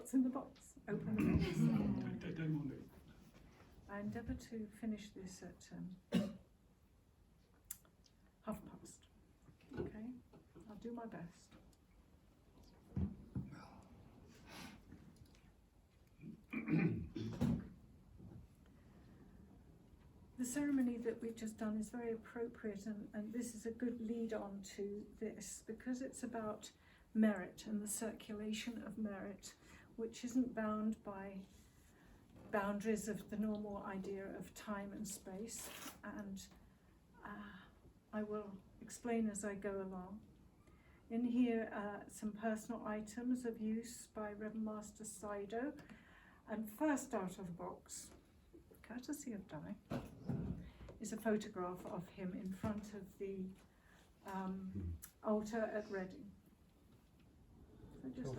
What's in the box? Open the box. Don't want it. I endeavour to finish this at 1:30. Okay, I'll do my best. The ceremony that we've just done is very appropriate, and this is a good lead on to this, because it's about merit and the circulation of merit, which isn't bound by boundaries of the normal idea of time and space, and I will explain as I go along. In here some personal items of use by Reverend Master Saidō, and first out of the box, courtesy of Dai, is a photograph of him in front of the altar at Reading. So just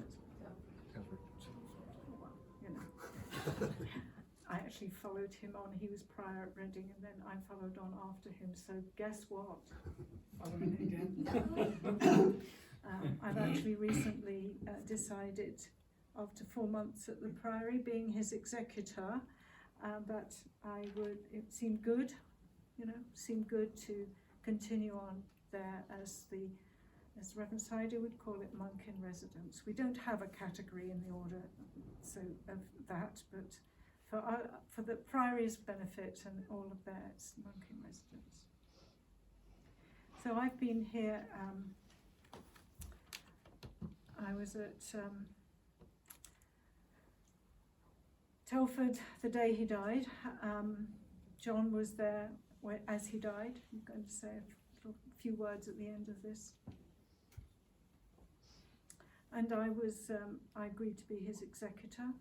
I actually followed him on. He was prior at Reading, and then I followed on after him. So guess what? Following again. I've actually recently decided, after 4 months at the Priory, being his executor, that it seemed good, seemed good to continue on there as Reverend Saidō would call it, monk in residence. We don't have a category in the order of that, but for the Priory's benefit and all of that, it's monk in residence. So I've been here, I was at Telford the day he died. John was there as he died. I'm going to say a few words at the end of this. And I agreed to be his executor.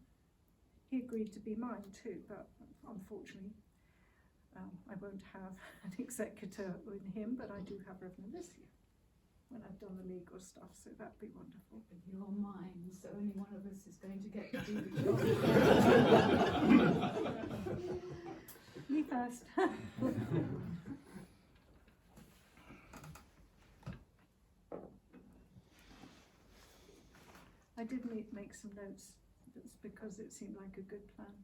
He agreed to be mine too, but unfortunately I won't have an executor with him, but I do have Reverend Alicia when I've done the legal stuff, so that'd be wonderful. But you're mine, so only one of us is going to get to do the job. Me first. I did make some notes, that's because it seemed like a good plan.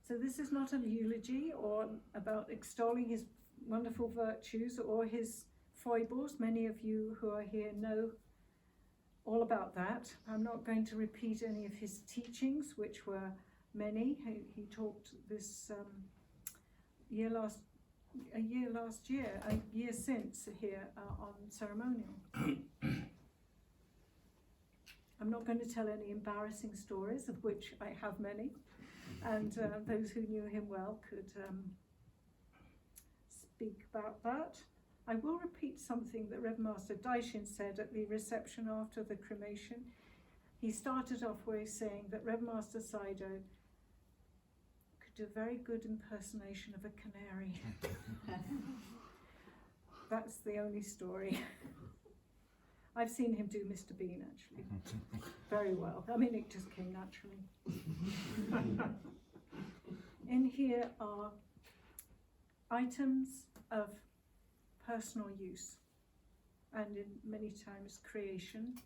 So this is not a eulogy or about extolling his wonderful virtues or his foibles. Many of you who are here know all about that. I'm not going to repeat any of his teachings, which were many. He talked this a year since here on ceremonial. I'm not going to tell any embarrassing stories, of which I have many, and those who knew him well could speak about that. I will repeat something that Reverend Master Daishin said at the reception after the cremation. He started off by saying that Reverend Master Saidō could do a very good impersonation of a canary. That's the only story. I've seen him do Mr. Bean, actually, very well. I mean, it just came naturally. In here are items of personal use, and in many times creation.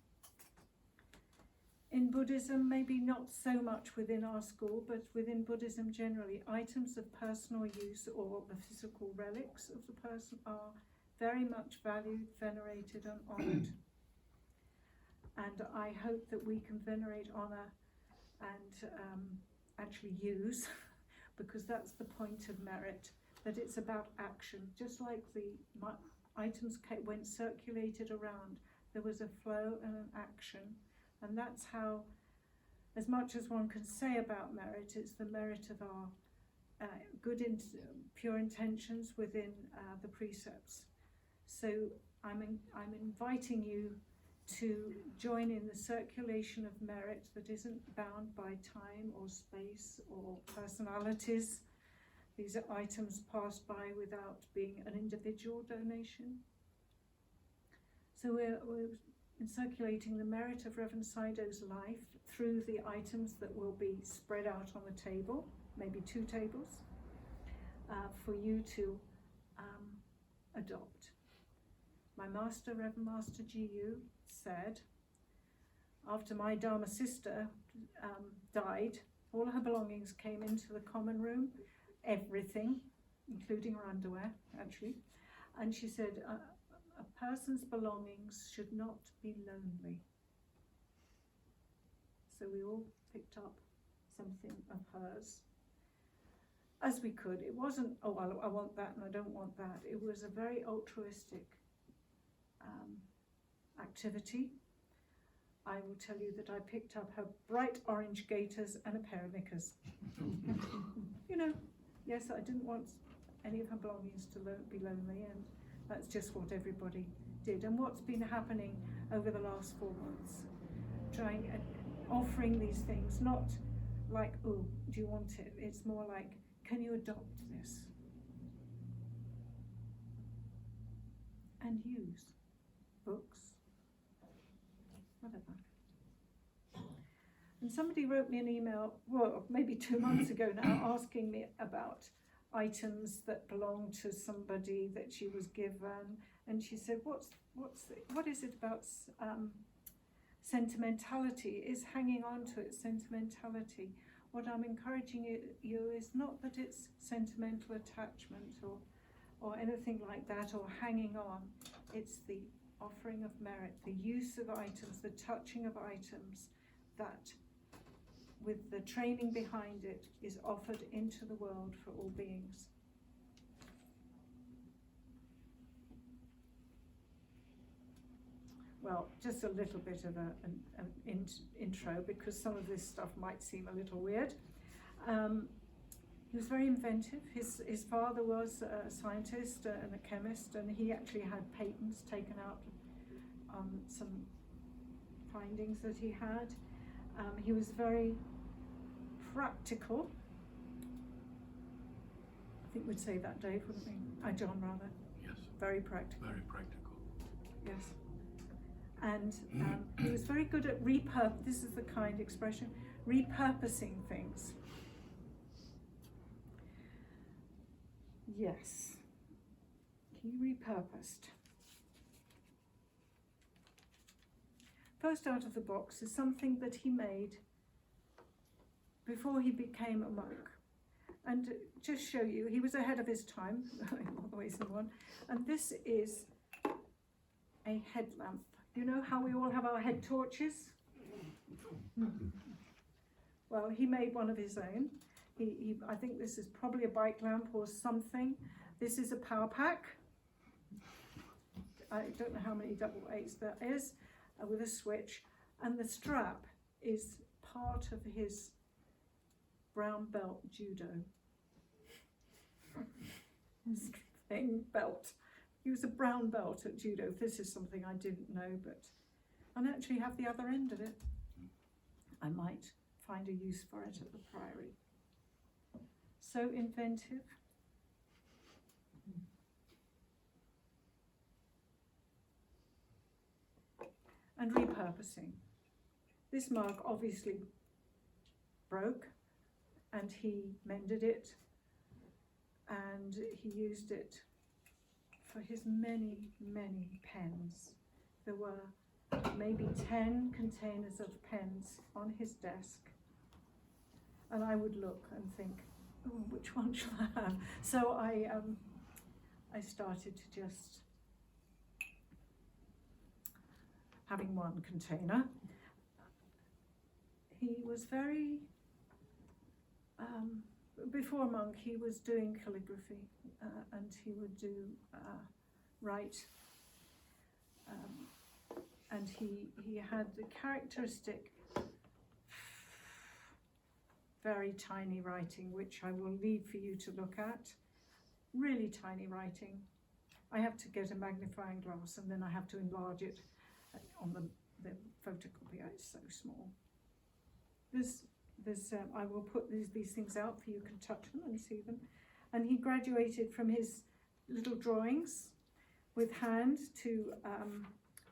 In Buddhism, maybe not so much within our school, but within Buddhism generally, items of personal use or the physical relics of the person are very much valued, venerated and honoured. And I hope that we can venerate, honour and actually use, because that's the point of merit, that it's about action. Just like the items went circulated around, there was a flow and an action. And that's how, as much as one can say about merit, it's the merit of our good, pure intentions within the precepts. So I'm inviting you to join in the circulation of merit that isn't bound by time or space or personalities. These are items passed by without being an individual donation. So we're circulating the merit of Reverend Saidō's life through the items that will be spread out on the table, maybe 2 tables, for you to adopt. My master, Reverend Master G.U., said, after my Dharma sister died, all her belongings came into the common room, everything, including her underwear, actually. And she said, a person's belongings should not be lonely. So we all picked up something of hers as we could. It wasn't, oh, I want that and I don't want that. It was a very altruistic activity. I will tell you that I picked up her bright orange gaiters and a pair of knickers. You know, yes, I didn't want any of her belongings to be lonely, and that's just what everybody did. And what's been happening over the last 4 months, offering these things, not like, oh, do you want it? It's more like, can you adopt this? And use books, whatever. And somebody wrote me an email, well, maybe 2 months ago now, asking me about items that belonged to somebody that she was given. And she said, what is it about sentimentality? Is hanging on to it sentimentality? What I'm encouraging you is not that it's sentimental attachment or anything like that, or hanging on. It's the offering of merit, the use of items, the touching of items that, with the training behind it, is offered into the world for all beings. Well, just a little bit of an intro, because some of this stuff might seem a little weird. He was very inventive. His father was a scientist and a chemist, and he actually had patents taken out on some findings that he had. He was very practical. I think we'd say that, Dave, wouldn't we? John, rather. Yes. Very practical. Very practical. Yes. And he was very good at this is the kind expression, repurposing things. Yes. He repurposed. First out of the box is something that he made before he became a monk. And to just show you, he was ahead of his time, in all ways in one. And this is a headlamp. You know how we all have our head torches? Well, he made one of his own. I think this is probably a bike lamp or something. This is a power pack. I don't know how many double eights there is, with a switch. And the strap is part of his brown belt judo. Thing belt. He was a brown belt at judo. This is something I didn't know, but I actually have the other end of it. I might find a use for it at the Priory. So inventive. And repurposing. This mug obviously broke, and he mended it, and he used it for his many, many pens. There were maybe 10 containers of pens on his desk, and I would look and think, oh, which one shall I have? So I started to just having one container. He was very, before monk, he was doing calligraphy, and he would do write, and he had the characteristic very tiny writing, which I will leave for you to look at. Really tiny writing. I have to get a magnifying glass, and then I have to enlarge it on the photocopier. It's so small. I will put these things out for you, can touch them and see them. And he graduated from his little drawings with hand to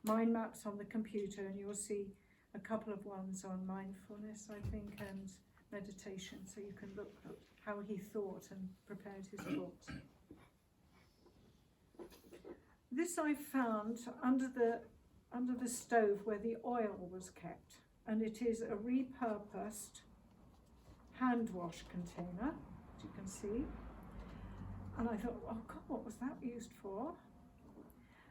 mind maps on the computer, and you'll see a couple of ones on mindfulness, I think, and meditation, so you can look at how he thought and prepared his thoughts. This I found under the stove where the oil was kept, and it is a repurposed hand wash container, as you can see. And I thought, oh God, what was that used for?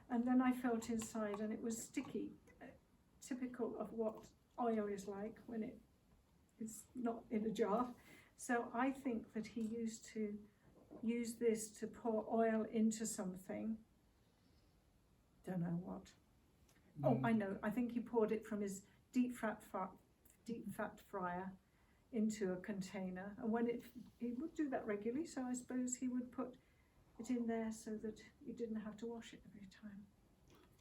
And then I felt inside, and it was sticky, typical of what oil is like when it is not in a jar. So I think that he used to use this to pour oil into something. Don't know what. Oh, I know. I think he poured it from his deep fat fryer into a container, and when he would do that regularly, so I suppose he would put it in there so that you didn't have to wash it every time.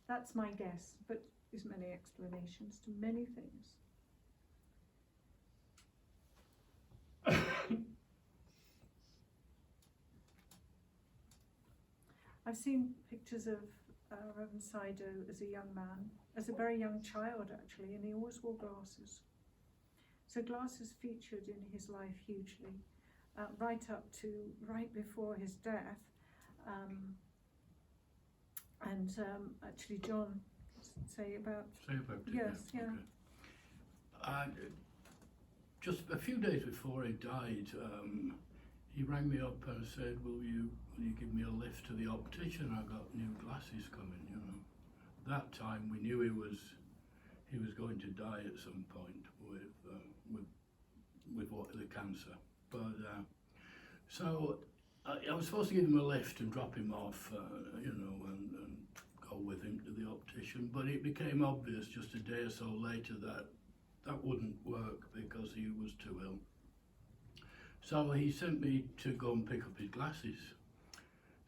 That's my guess, but there's many explanations to many things. I've seen pictures of Reverend Saidō as a young man, as a very young child actually, and he always wore glasses. So glasses featured in his life hugely, right up to right before his death. Actually, John, say about it. Yes, yeah. Okay. Just a few days before he died, he rang me up and said, will you give me a lift to the optician? I got new glasses coming, you know. That time we knew he was going to die at some point with the cancer. But so I was supposed to give him a lift and drop him off, you know, and go with him to the optician. But it became obvious just a day or so later that wouldn't work because he was too ill. So he sent me to go and pick up his glasses.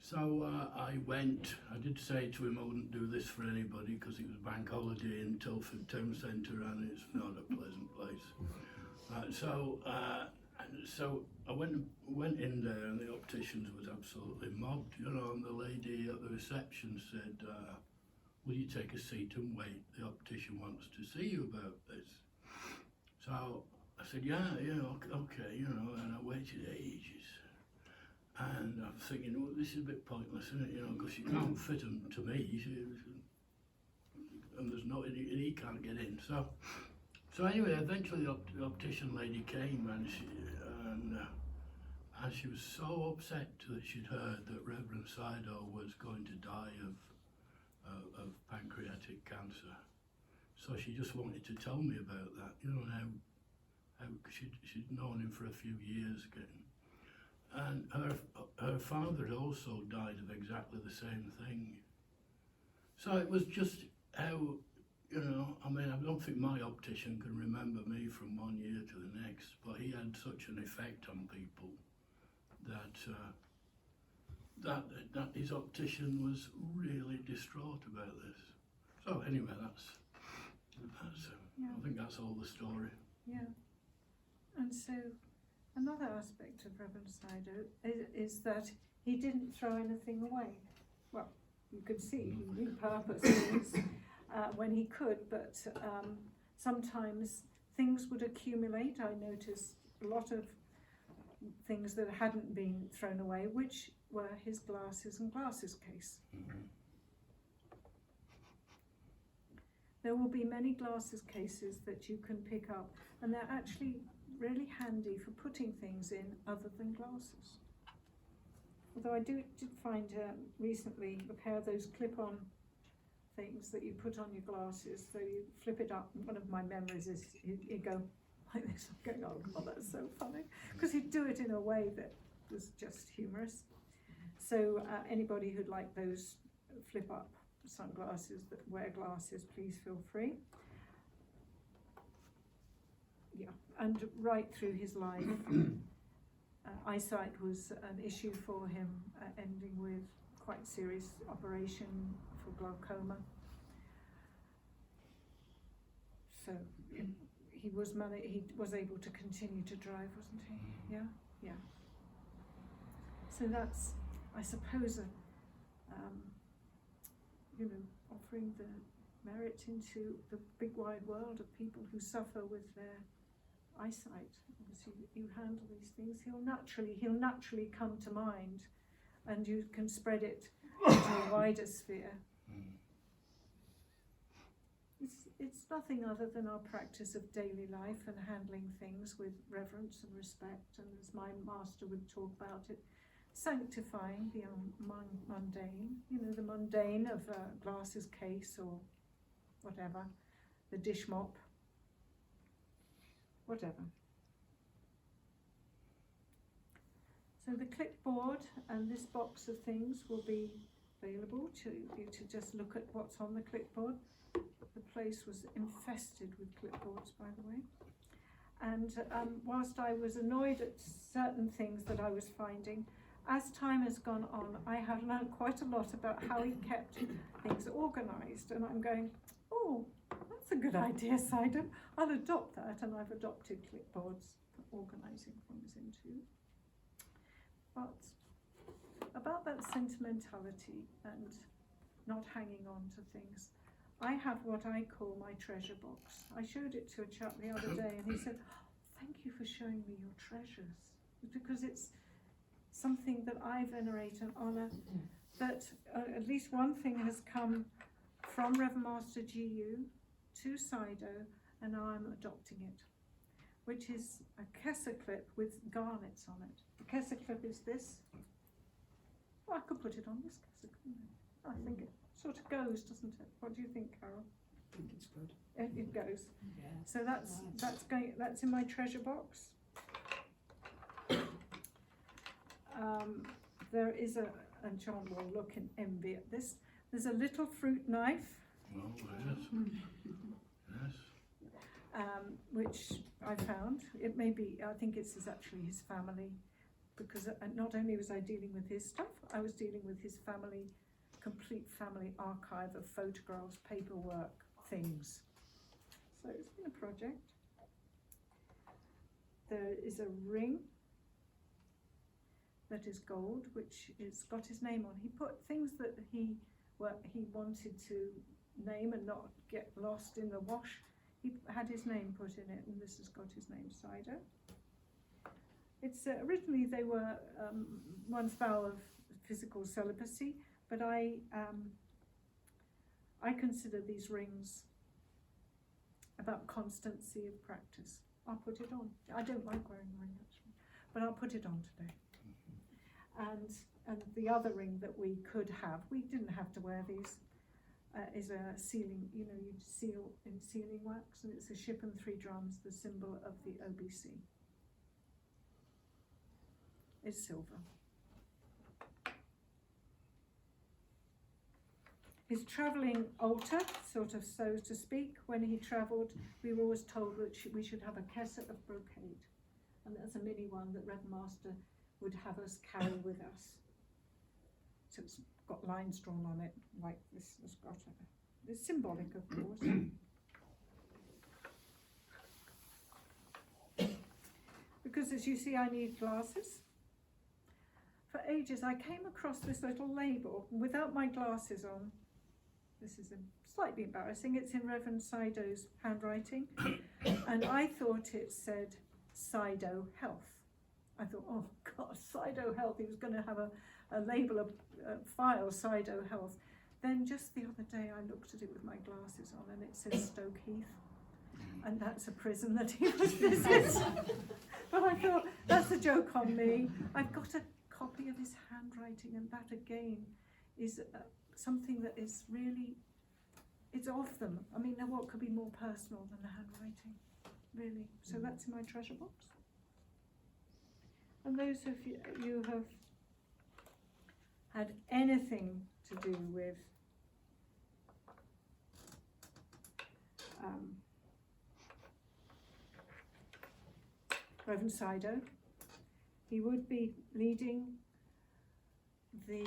So I went. I did say to him I wouldn't do this for anybody because it was bank holiday in Telford Town Centre and it's not a pleasant place. So I went in there and the opticians was absolutely mobbed, you know, and the lady at the reception said, will you take a seat and wait? The optician wants to see you about this. So I said, yeah, okay, you know, and I waited ages. And I'm thinking, well, this is a bit pointless, isn't it? You know, because you can't fit them to me, and there's no, and he can't get in. So anyway, eventually the optician lady came, and she was so upset that she'd heard that Reverend Saidō was going to die of pancreatic cancer. So she just wanted to tell me about that, you know, how she'd known him for a few years getting. And her father had also died of exactly the same thing. So it was just how, you know, I mean, I don't think my optician can remember me from one year to the next, but he had such an effect on people that his optician was really distraught about this. So anyway, that's Yeah. I think that's all the story. Yeah. And so another aspect of Reverend Saidō is that he didn't throw anything away. Well, you could see he repurposed things when he could, but sometimes things would accumulate. I noticed a lot of things that hadn't been thrown away, which were his glasses and glasses case. Mm-hmm. There will be many glasses cases that you can pick up, and they're actually really handy for putting things in other than glasses. Although I did find recently a pair of those clip-on things that you put on your glasses, so you flip it up. One of my memories is you go like this, going, oh God, that's so funny, because he'd do it in a way that was just humorous. So anybody who'd like those flip-up sunglasses that wear glasses, please feel free. Yeah, and right through his life, eyesight was an issue for him, ending with quite serious operation for glaucoma. So he was able to continue to drive, wasn't he? Yeah, yeah. So that's, I suppose, offering the merit into the big wide world of people who suffer with their eyesight. Obviously, you handle these things. He'll naturally come to mind and you can spread it into a wider sphere. It's nothing other than our practice of daily life and handling things with reverence and respect, and as my master would talk about it, sanctifying the mundane, the mundane of a glasses case or whatever, the dish mop, whatever. So the clipboard and this box of things will be available to you to just look at what's on the clipboard. The place was infested with clipboards, by the way. And whilst I was annoyed at certain things that I was finding, as time has gone on, I have learned quite a lot about how he kept things organised. And I'm going, oh, that's a good idea, Saidō. I'll adopt that, and I've adopted clipboards for organising things into. But about that sentimentality and not hanging on to things, I have what I call my treasure box. I showed it to a chap the other day, and he said, thank you for showing me your treasures, because it's something that I venerate and honour, that at least one thing has come from Reverend Master G.U. to Saidō, and now I'm adopting it, which is a Kesa clip with garnets on it. The Kesa clip is this. Oh, I could put it on this Kesa, couldn't I? I think it sort of goes, doesn't it? What do you think, Carol? I think it's good. It goes. Yeah. So that's in my treasure box. There is and John will look in envy at this. There's a little fruit knife. Oh, yes. Which I found. It may be, I think it's actually his family, because not only was I dealing with his stuff, I was dealing with his family, complete family archive of photographs, paperwork, things. So it's been a project. There is a ring that is gold, which has got his name on. He put things that he wanted to name and not get lost in the wash. He had his name put in it, and this has got his name, Saidō. It's originally they were one's vow of physical celibacy, but I consider these rings about constancy of practice. I'll put it on. I don't like wearing a ring actually, but I'll put it on today. And the other ring that we could have, we didn't have to wear these, is a sealing, you seal in sealing wax, and it's a ship and 3 drums, the symbol of the OBC. It's silver. His travelling altar, sort of so to speak, when he travelled, we were always told that we should have a kesa of brocade, and that's a mini one that Reverend Master would have us carry with us. So it's got lines drawn on it, like this has got it. It's symbolic, of course. Because as you see, I need glasses. For ages, I came across this little label without my glasses on. This is slightly embarrassing. It's in Reverend Saidō's handwriting, and I thought it said Saidō Health. I thought, oh God, Saidō Health. He was going to have a label, a file, Saidō Health. Then just the other day, I looked at it with my glasses on, and it says Stoke Heath, and that's a prison that he would visit. But I thought, that's a joke on me. I've got a copy of his handwriting, and that again is something that is really, it's of them. I mean, what could be more personal than the handwriting, really? So that's in my treasure box. And those of you who have had anything to do with Reverend Saidō, he would be leading the,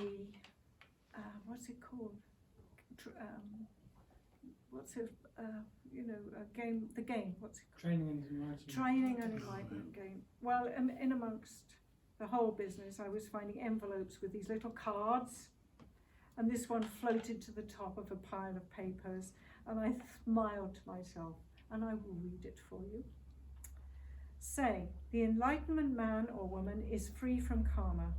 what's it called? Game, the game, what's it called? Training and enlightenment. Training and enlightenment game. Well, in amongst the whole business, I was finding envelopes with these little cards, and this one floated to the top of a pile of papers, and I smiled to myself, and I will read it for you. Say, the enlightenment man or woman is free from karma.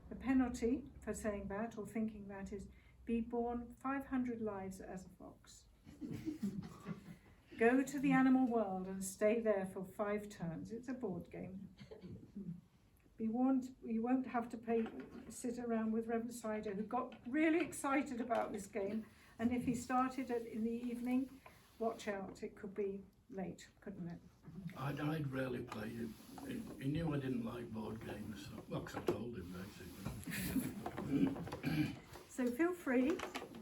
The penalty for saying that or thinking that is be born 500 lives as a fox. Go to the animal world and stay there for 5 turns. It's a board game. Be warned, you won't have to sit around with Reverend Saidō, who got really excited about this game, and if he started it in the evening, watch out, it could be late, couldn't it? I'd rarely played it. He knew I didn't like board games, so, well, 'cause I told him basically. So feel free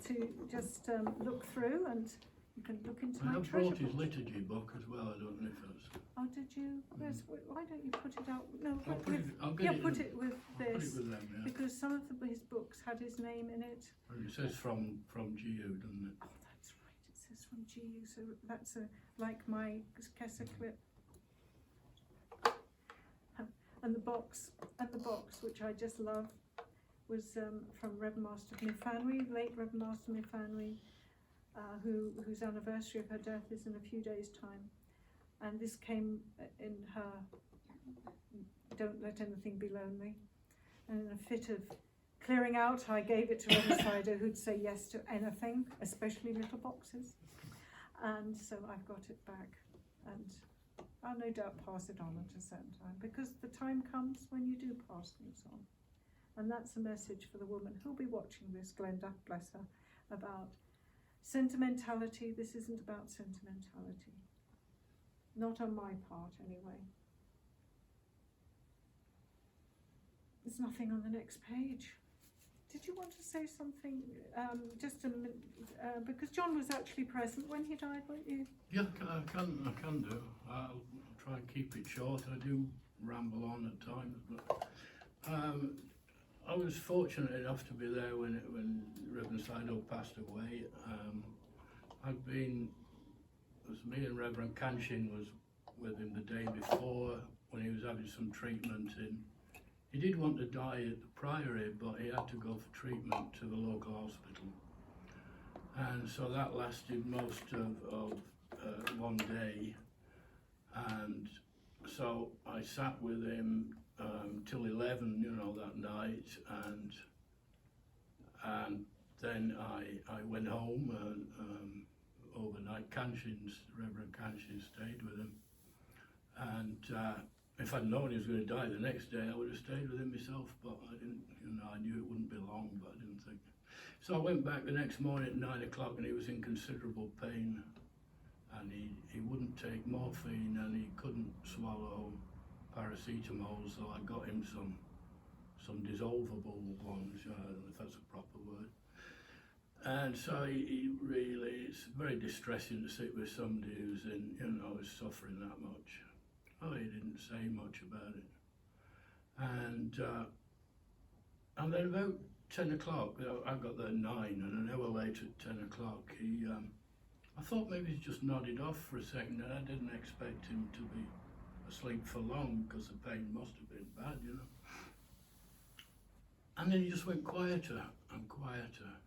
to just look through, and you can look into I my have treasure brought his box. liturgy book as well. I don't know if that's. Oh, did you? Why don't you put it out? No, I'll put it. I'll get yeah, it. put it with I'll put it this, with them. Yeah. because some of his books had his name in it. And it says from GU, doesn't it? Oh, that's right. It says from GU, so that's like my Kessa clip. And the box, which I just love, was from Reverend Master Mifanwi, late Reverend Master Mifanwi, whose anniversary of her death is in a few days' time. And this came in her Don't Let Anything Be Lonely. And in a fit of clearing out, I gave it to Reverend Saidō, who'd say yes to anything, especially little boxes. And so I've got it back, and I'll no doubt pass it on at a certain time, because the time comes when you do pass things on. And that's a message for the woman who'll be watching this, Glenda, bless her, about sentimentality. This isn't about sentimentality. Not on my part, anyway. There's nothing on the next page. Did you want to say something? Just a minute, because John was actually present when he died, weren't you? Yeah, I can do. I'll try and keep it short. I do ramble on at times, but I was fortunate enough to be there when Reverend Saidō passed away. It was me and Reverend Kanshin was with him the day before when he was having some treatment in. He did want to die at the Priory, but he had to go for treatment to the local hospital. And so that lasted most of one day. And so I sat with him till 11, that night. And then I went home and overnight. Reverend Kanshin stayed with him. And if I'd known he was going to die the next day, I would have stayed with him myself, but I didn't, I knew it wouldn't be long, but I didn't think. So I went back the next morning at 9 o'clock, and he was in considerable pain, and he wouldn't take morphine, and he couldn't swallow paracetamol, so I got him some dissolvable ones, I don't know if that's a proper word. And so he really, it's very distressing to sit with somebody who's is suffering that much. Oh, he didn't say much about it. And then about 10 o'clock, I got there at 9, and an hour later at 10 o'clock, I thought maybe he just nodded off for a second, and I didn't expect him to be asleep for long, because the pain must have been bad, And then he just went quieter and quieter.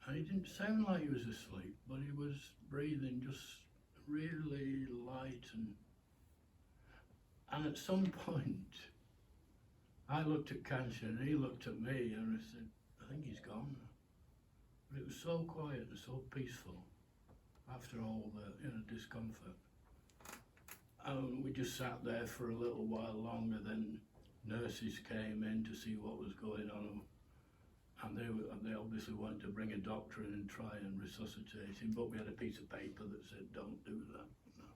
And he didn't sound like he was asleep, but he was breathing just really light. And at some point, I looked at Kanshin, and he looked at me, and I said, I think he's gone. But it was so quiet and so peaceful after all the discomfort. And we just sat there for a little while longer. Then nurses came in to see what was going on, and they obviously wanted to bring a doctor in and try and resuscitate him, but we had a piece of paper that said don't do that. No.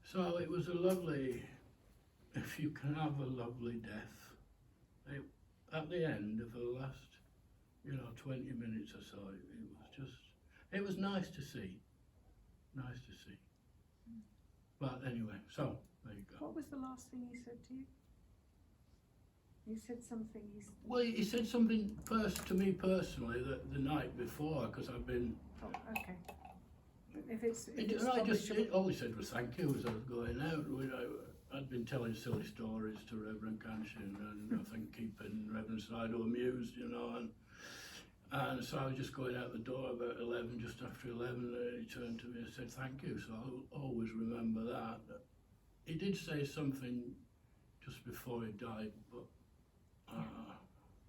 So it was a lovely, if you can have a lovely death, at the end of the last 20 minutes or so, it was nice to see. But anyway, so there you go. What was the last thing he said to you? You said something. Well, he said something to me personally the night before, because I've been. Oh, okay. If it's all he said was thank you as I was going out. I'd been telling silly stories to Reverend Kanshin, and I think keeping Reverend Saidō amused, And so I was just going out the door about 11, just after 11, and he turned to me and said thank you, so I'll always remember that. He did say something just before he died, but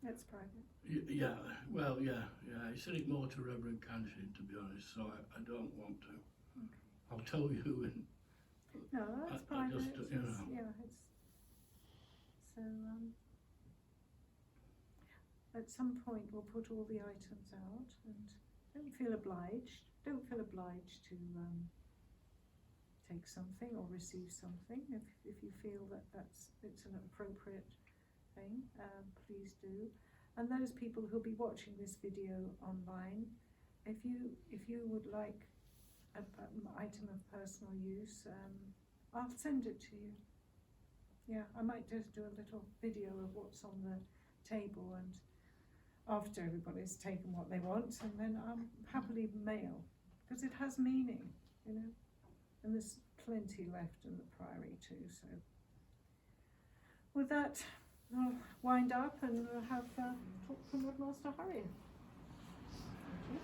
That's private. Yeah, well, yeah. He said it more to Reverend Kanshi, to be honest, so I don't want to. Okay. I'll tell you who. No, that's I private. just, you know. Yeah, it's so. At some point, we'll put all the items out, and don't feel obliged. Don't feel obliged to take something or receive something. If you feel that it's an appropriate thing, please do. And those people who'll be watching this video online, if you would like an item of personal use, I'll send it to you. Yeah, I might just do a little video of what's on the table, and after everybody's taken what they want, and then I'll happily mail, because it has meaning, you know, and there's plenty left in the Priory too. So with that, I'll wind up and we'll have talk from Lord Master Harriet. Thank you.